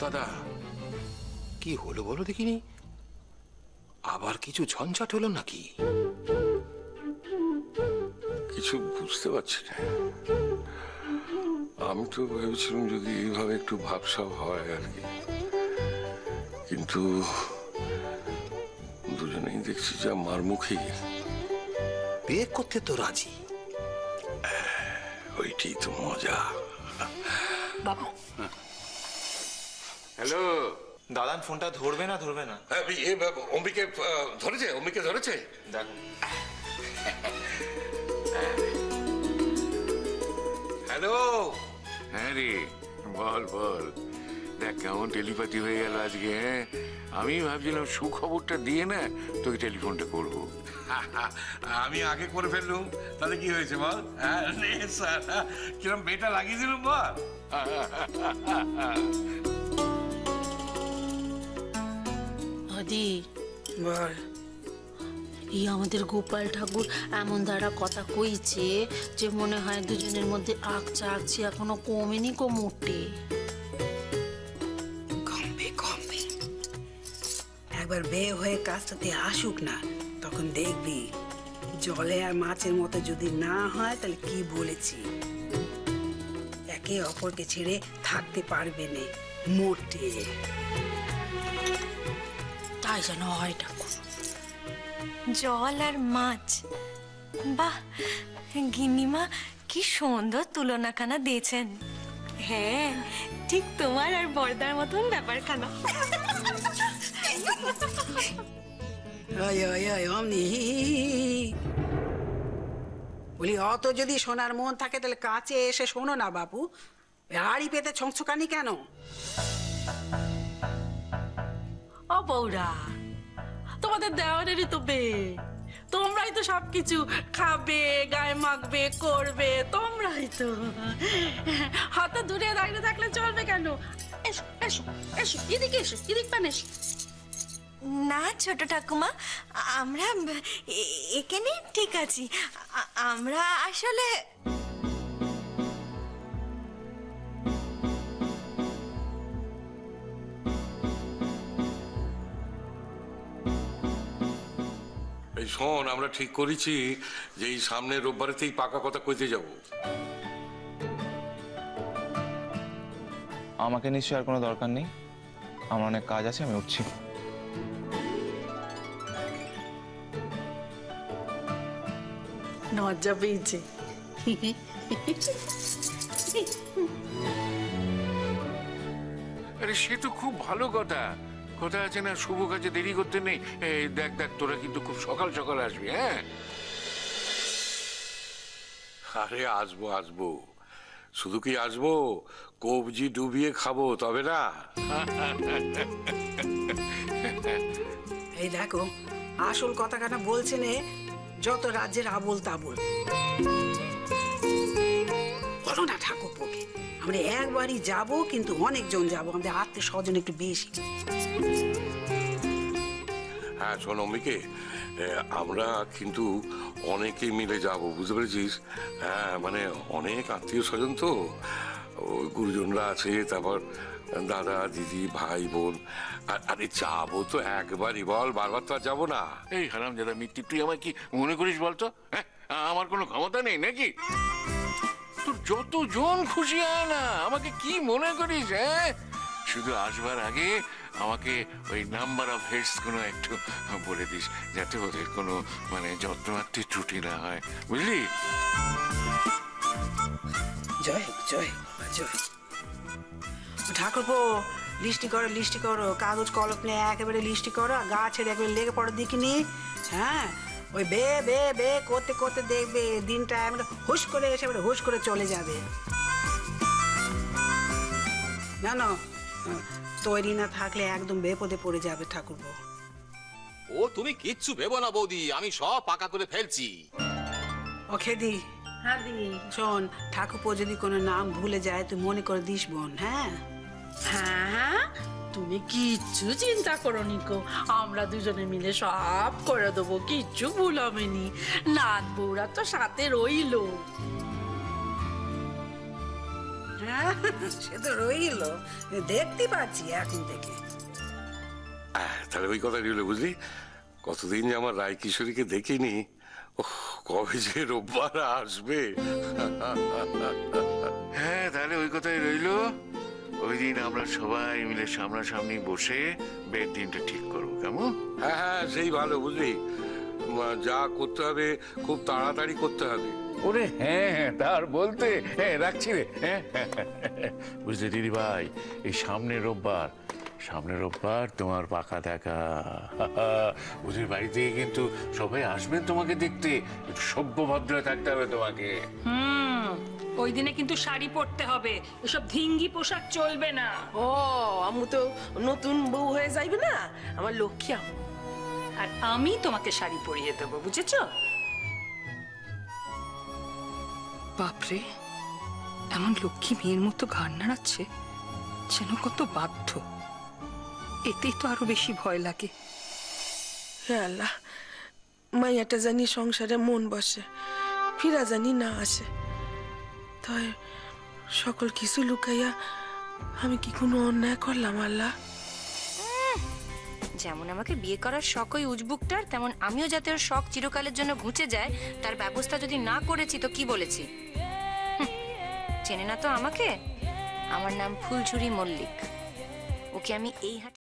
দাদা, কি হলো বলো দেখিনি? আবার কিছু ঝঞ্ঝাট হলো নাকি? কিছু বুঝতে পারছি না। আমি তো ভেবেছিলাম যদি এইভাবে একটু ভাবসাব হয় আর কি, কিন্তু দুজনেই দেখছি যা মারমুখী। বিয়ে করতে তো রাজি। ওইটাই তো মজা। বাবা, হ্যালো দাদান, ফোনটা ধরবে না? অম্বিকে ধরেছে? অম্বিকে ধরেছে? দেখো। হ্যালো। হ্যাঁ রে, বল বল। দেখ কেমন টেলিপ্যাথি হয়ে গেল আজকে। হ্যাঁ, আমি ভাবছিলাম সুখবরটা দিয়ে না তোকে টেলিফোনটা করব। আমি আগে করে ফেললুম, তাহলে কি হয়েছে বল? কিরম বেটা লাগিয়ে দিলুম বল। আদি বল, এই আমাদের গোপাল ঠাকুর এমন দ্বারা কথা কইছে যে মনে হয় দুজনের মধ্যে আগছে এখনো কমেনি কো মোটে। কমবে কমবে, একবার বিয়ে হয়ে কাজটাতে আসুক না, তখন দেখবি জলে আর মাছের মতো যদি না হয় তাহলে কি বলেছি, একে অপরকে ছেড়ে থাকতে পারবে না মোটে। তাই যেন হয় ঠাকুর। জল আর মাছ, বাহ গিন্নিমা কি সুন্দর তুলনাখানা দিয়েছেন। হ্যাঁ, ঠিক তোমার আর বর্দার মতন ব্যাপারখানা। অমনি বলি, অত যদি শোনার মন থাকে তাহলে কাছে এসে শোনো না বাপু, হাড়ি পেতে ছংছকানি কেন? ও বৌরা, তোমাদের দেওয়ারেরই তো বিয়ে, তোমরাই তো সবকিছু খাবে, গায়ে মাখবে, করবে, তোমরাই তো। হাত দূরে দাঁড়িয়ে থাকলে চলবে কেন? এসো এসো এসো, এদিকে এসো, এদিক পান এসো। না ছোট ঠাকুমা, আমরা এখানে ঠিক আছি। আমরা আসলে এই শোন, আমরা ঠিক করেছি যে এই সামনের রোববারেতেই পাকা কথা কইতে যাব। আমাকে নিশ্চয়ই আর কোনো দরকার নেই, আমার অনেক কাজ আছে, আমি উঠছি। লজ্জা পেয়েছে। আরে সে তো খুব ভালো কথা। কথা আছে না, শুভ কাজে দেরি করতে নেই। এই দেখ দেখ, তোরা কিন্তু খুব সকাল সকাল আসবি। হ্যাঁ, আরে আসবো আসবো, শুধু কি আসবো, কবজি ডুবিয়ে খাবো, তবে না? এই দেখো, আসল কথা কাটা বলছে নে, যত রাজ্যের আবোল তাবোল। বলো না ঠাকুরপোকে, আমরা একবারই যাব, কিন্তু অনেকজন যাব, আমাদের আত্মীয় স্বজন একটু বেশি। হ্যাঁ শোন অম্বিকে, আমরা কিন্তু অনেকে মিলে যাব, বুঝতে পেরেছিস? হ্যাঁ, মানে অনেক আত্মীয় স্বজন তো, ওই গুরুজনরা আছে, তারপর দাদা দিদি ভাই বোন। আরে যাবো তো একবারই, বল, বারবার তো আর যাবো না। এই হারামজাদা মিত্তি, তুই আমায় কি মনে করিস বলতো? হ্যাঁ, আমার কোনো ক্ষমতা নেই নাকি? তোর যতজন খুশি আয় না, আমাকে কি মনে করিস? হ্যাঁ, শুধু আসবার আগে আমাকে ওই নাম্বার অফ হেডস কোনো একটু বলে দিস, যাতে ওদের কোনো মানে যত্নমাত্রে ত্রুটি না হয়, বুঝলি? জয় জয় জয়। ঠাকুরপো, লিস্টি করো লিস্টি করো, কাগজ কলম নিয়ে একেবারে লিস্টি করো, গা ছেড়ে একবারে লেগে পড়ো দেখিনি। হ্যাঁ, ওই বে বে বে করতে করতে দেখবে দিনটা এমন হুশ করে এসে হুশ করে চলে যাবে। জানো, তৈরি না থাকলে একদম বেপদে পড়ে যাবে ঠাকুরপো। ও তুমি কিচ্ছু ভেবো না বৌদি, আমি সব পাকা করে ফেলছি। ও খেদি, হ্যাঁ দি, শোন, ঠাকুরপো যদি কোনো নাম ভুলে যায় তুই মনে করে দিস বোন। হ্যাঁ হ্যাঁ, তুমি কিচ্ছু চিন্তা করো নিকো, আমরা দুজনে মিলে সব করে দেবো, কিচ্ছু ভুল হবে নি। নাথ বৌরা তো সাথে রইলো। হ্যাঁ, হ্যাঁ, সে তো রইল, দেখতে পাচ্ছি এখন থেকে। তাহলে ওই কথা রইল, বুঝলি? কতদিন যে আমার রায় কিশোরীকে দেখিনি। ওহ, কবে যে রোববার আসবে। হ্যাঁ, তাহলে ওই কথাই রইলো। ওই দিন আমরা সবাই মিলে সামনাসামনি বসে বিয়ের দিনটা ঠিক করবো, কেমন? হ্যাঁ হ্যাঁ, সেই ভালো, বুঝলি? যা করতে হবে খুব তাড়াতাড়ি করতে হবে। ওরে হ্যাঁ হ্যাঁ, তার বলতে হ্যাঁ, রাখছি রে। হ্যাঁ, বুঝলে দিদি ভাই, এই সামনের রোববার তোমার পাকা দেখা। বুঝির বাড়িতে কিন্তু সবাই আসবেন তোমাকে দেখতে, একটু সভ্য ভদ্র থাকতে হবে তোমাকে। ওই দিনে কিন্তু শাড়ি পরতে হবে, এসব ধিঙ্গি পোশাক চলবে না। ও আম্মু তো নতুন বউ হয়ে যাইবে না, আমার লক্ষ্মী আম্মু। আর আমি তোমাকে শাড়ি পরিয়ে দেবো, বুঝেছো? বাপরে, এমন লক্ষ্মী মেয়ের মতো ঘাড় নাড়াচ্ছে, যেন কত বাধ্য। এতেই তো আরো বেশি ভয় লাগে। হে আল্লাহ, মাইয়াটা জানি সংসারে মন বসে, ফিরা জানি না আসে। তাই সকল কিছু লুকাইয়া আমি কি কোনো অন্যায় করলাম আল্লাহ? যেমন আমাকে বিয়ে করার শখ ওই উজবুকটার, তেমন আমিও যাতে ওর শখ চিরকালের জন্য ঘুচে যায় তার ব্যবস্থা যদি না করেছি তো কি বলেছি? চেনে না তো আমাকে? আমার নাম ফুলঝুরি মল্লিক। ওকে আমি এই